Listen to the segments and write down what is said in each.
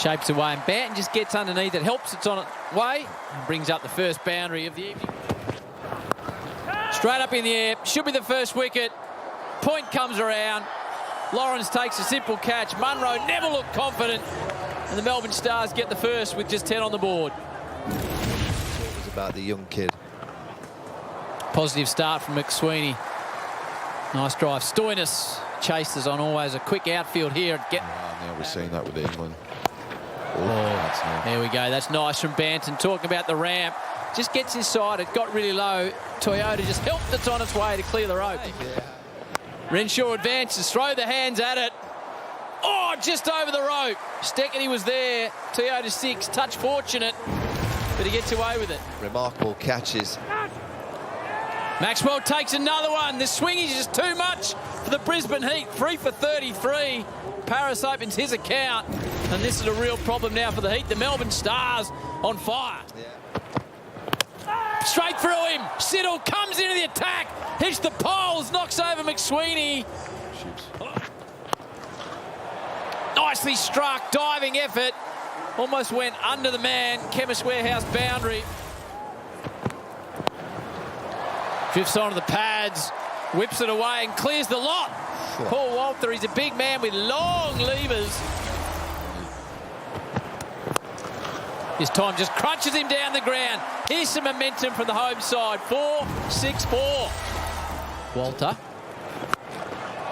Shapes away, and Banton just gets underneath it, helps it's on its way, and brings up the first boundary of the evening. Straight up in the air, should be the first wicket. Point comes around. Lawrence takes a simple catch. Munro never looked confident, and the Melbourne Stars get the first with just 10 on the board. It was about the young kid. Positive start from McSweeney. Nice drive. Stoinis chases on always a quick outfield here. Now we're seeing that with England. There we go. That's nice from Banton. Talking about the ramp. Just gets inside. It got really low. Toyota just helped it on its way to clear the rope. Yeah. Renshaw advances. Throw the hands at it. Oh, just over the rope. Steckety was there. Toyota 6. Touch fortunate, but he gets away with it. Remarkable catches. Maxwell takes another one. The swing is just too much for the Brisbane Heat. 3 for 33. Paris opens his account, and this is a real problem now for the Heat. The Melbourne Stars on fire. Yeah. Straight through him. Siddle comes into the attack, hits the poles, knocks over McSweeney. Nicely struck, diving effort. Almost went under the man. Chemist Warehouse boundary. Drifts onto the pads, whips it away and clears the lot. Paul Walter, he's a big man with long levers. This time just crunches him down the ground. Here's some momentum from the home side. 4-6-4. Walter.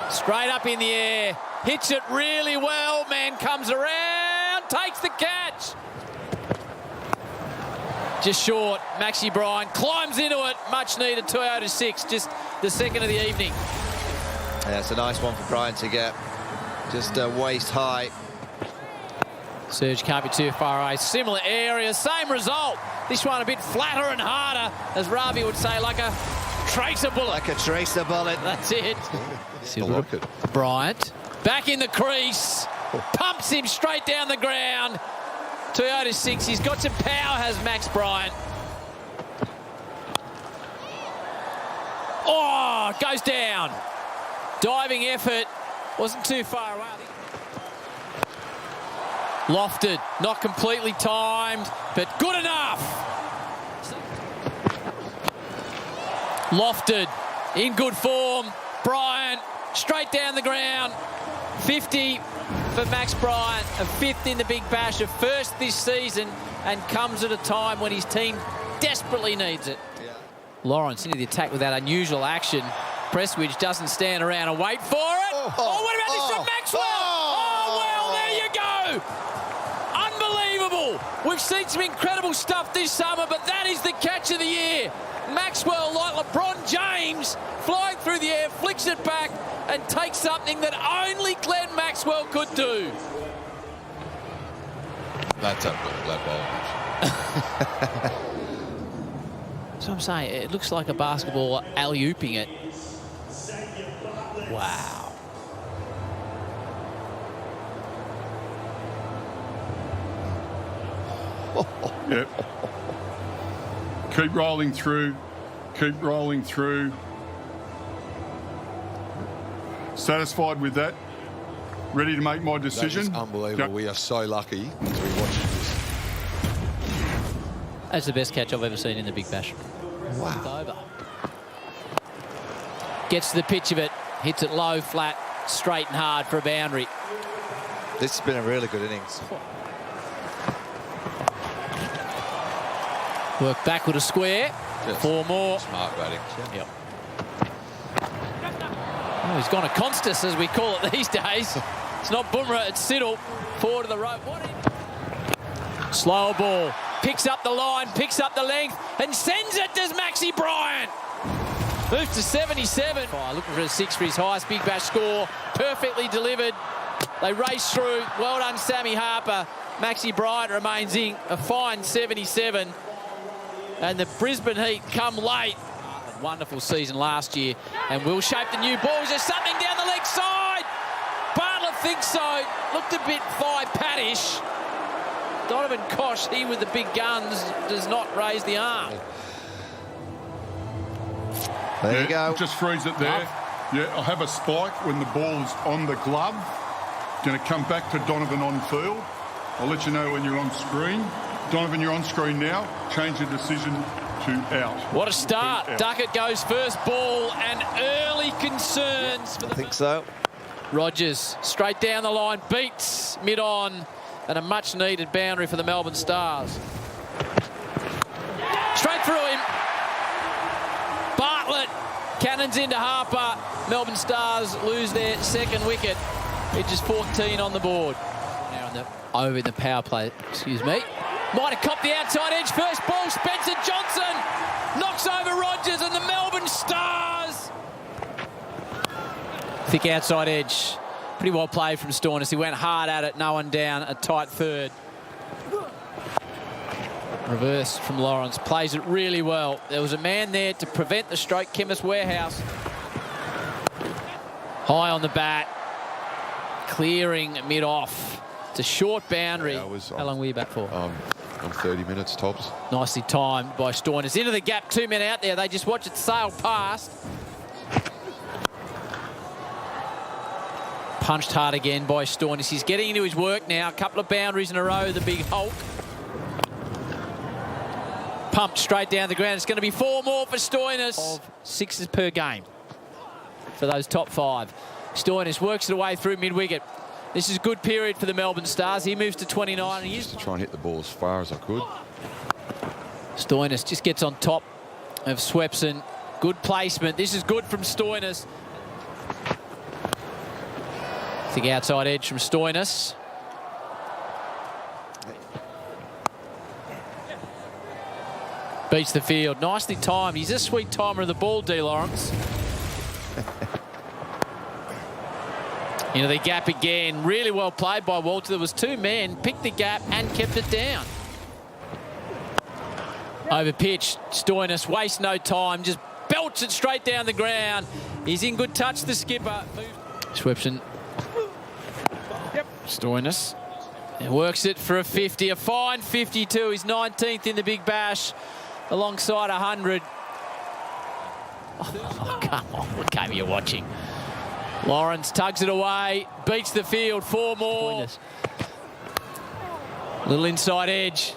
Straight up in the air. Hits it really well. Man comes around, takes the catch. Just short. Maxi Bryan climbs into it. Much needed Toyota 6. Just the second of the evening. Yeah, it's a nice one for Bryan to get. Just waist high. Surge can't be too far away. Similar area, same result. This one a bit flatter and harder, as Ravi would say, like a tracer bullet. Like a tracer bullet. That's it. I like it. Bryant back in the crease. Pumps him straight down the ground. Toyota 6. He's got some power, has Max Bryant. Oh, goes down. Diving effort. Wasn't too far away. Lofted, not completely timed, but good enough. Lofted, in good form. Bryant, straight down the ground. 50 for Max Bryant, a 5th in the Big Bash, a first this season, and comes at a time when his team desperately needs it. Yeah. Lawrence into the attack with that unusual action. Presswidge doesn't stand around and wait for it. Oh, what about this from Maxwell? Oh, well, there you go. Unbelievable. We've seen some incredible stuff this summer, but that is the catch of the year. Maxwell, like LeBron James, flying through the air, flicks it back and takes something that only Glenn Maxwell could do. That's unbelievable, that ball. So I'm saying, it looks like a basketball alley-ooping it. Wow. Yep. Keep rolling through. Keep rolling through. Satisfied with that? Ready to make my decision? That is unbelievable. Go. We are so lucky to be watching this. That's the best catch I've ever seen in the Big Bash. Wow. Over. Gets to the pitch of it, hits it low, flat, straight and hard for a boundary. This has been a really good innings. Work backward a square. Just 4 more. Smart batting. Yep. Oh, he's gone a Constas, as we call it these days. It's not Bumrah, it's Siddle. Forward to the rope. Slower ball. Picks up the line, picks up the length, and sends it to Maxi Bryant. Moves to 77. Looking for a 6 for his highest Big Bash score. Perfectly delivered. They race through. Well done, Sammy Harper. Maxi Bryant remains in a fine 77. And the Brisbane Heat come late. Wonderful season last year, and will shape the new balls. There's something down the leg side. Bartlett thinks so. Looked a bit five-pat-ish. Donovan Kosh, he with the big guns, does not raise the arm. There you go. Just freeze it there. Yeah, I'll have a spike when the ball's on the glove. Going to come back to Donovan on field. I'll let you know when you're on screen. Donovan, you're on screen now. Change your decision to out. What a start. Out. Duckett goes first ball and early concerns. For the I think so. Rogers straight down the line, beats mid-on, and a much-needed boundary for the Melbourne Stars. Straight through him. Bartlett cannons into Harper. Melbourne Stars lose their second wicket. It's just 14 on the board. Now over in the power play, excuse me. Might have copped the outside edge. First ball, Spencer Johnson knocks over Rogers and the Melbourne Stars. Thick outside edge. Pretty well played from Stoinis. He went hard at it, no one down, a tight third. Reverse from Lawrence, plays it really well. There was a man there to prevent the stroke, Chemist Warehouse. High on the bat, clearing mid-off. It's a short boundary. Yeah, How long were you back for? On 30 minutes tops. Nicely timed by Stoinis. Into the gap, 2 men out there. They just watch it sail past. Punched hard again by Stoinis. He's getting into his work now. A couple of boundaries in a row, the big Hulk. Pumped straight down the ground. It's going to be 4 more for Stoinis. Of 6 per game for those top 5. Stoinis works it away through mid-wicket. This is a good period for the Melbourne Stars. He moves to 29. And Just to try and hit the ball as far as I could. Stoinis just gets on top of Swepson. Good placement. This is good from Stoinis. Thick outside edge from Stoinis. Beats the field. Nicely timed. He's a sweet timer of the ball, D. Lawrence. Into the gap again. Really well played by Walter. There was 2 men. Picked the gap and kept it down. Over pitch. Stoinis wastes no time. Just belts it straight down the ground. He's in good touch, the skipper. Swepson. Stoinis. He works it for a 50. A fine 52. He's 19th in the Big Bash. Alongside 100. Oh, come on. What game are you watching? Lawrence tugs it away. Beats the field. 4 more. Little inside edge.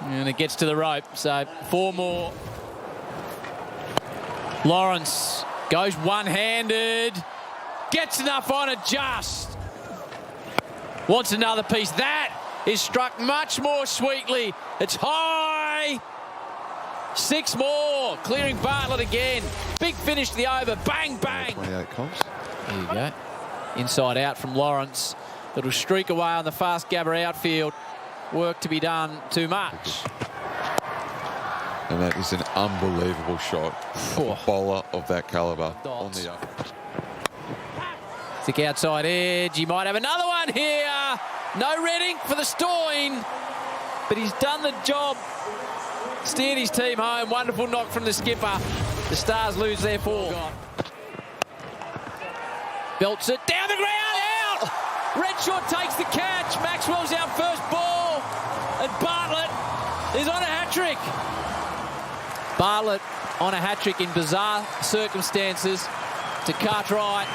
And it gets to the rope. So 4 more. Lawrence goes one-handed. Gets enough on it just. Wants another piece. That is struck much more sweetly. It's high. 6 more. Clearing Bartlett again. Big finish to the over. Bang, bang. 28 comps. There you go. Inside out from Lawrence. Little streak away on the fast Gabba outfield. Work to be done. Too much. And that is an unbelievable shot. A bowler of that calibre on the up. Thick outside edge. He might have another one here. No red ink for the Stoin. But he's done the job. Steered his team home. Wonderful knock from the skipper. The Stars lose their 4. Belts it down the ground. Out. Renshaw takes the catch. Maxwell's out first ball. And Bartlett is on a hat-trick. Bartlett on a hat-trick in bizarre circumstances to Cartwright.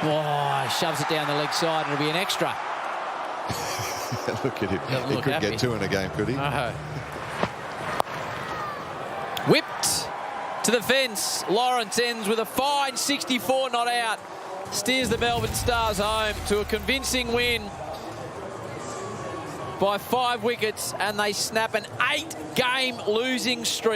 Oh, he shoves it down the leg side. It'll be an extra. Look at him. He couldn't get 2 in a game, could he? No. Whipped to the fence. Lawrence ends with a fine 64 not out. Steers the Melbourne Stars home to a convincing win by 5 wickets, and they snap an 8-game losing streak.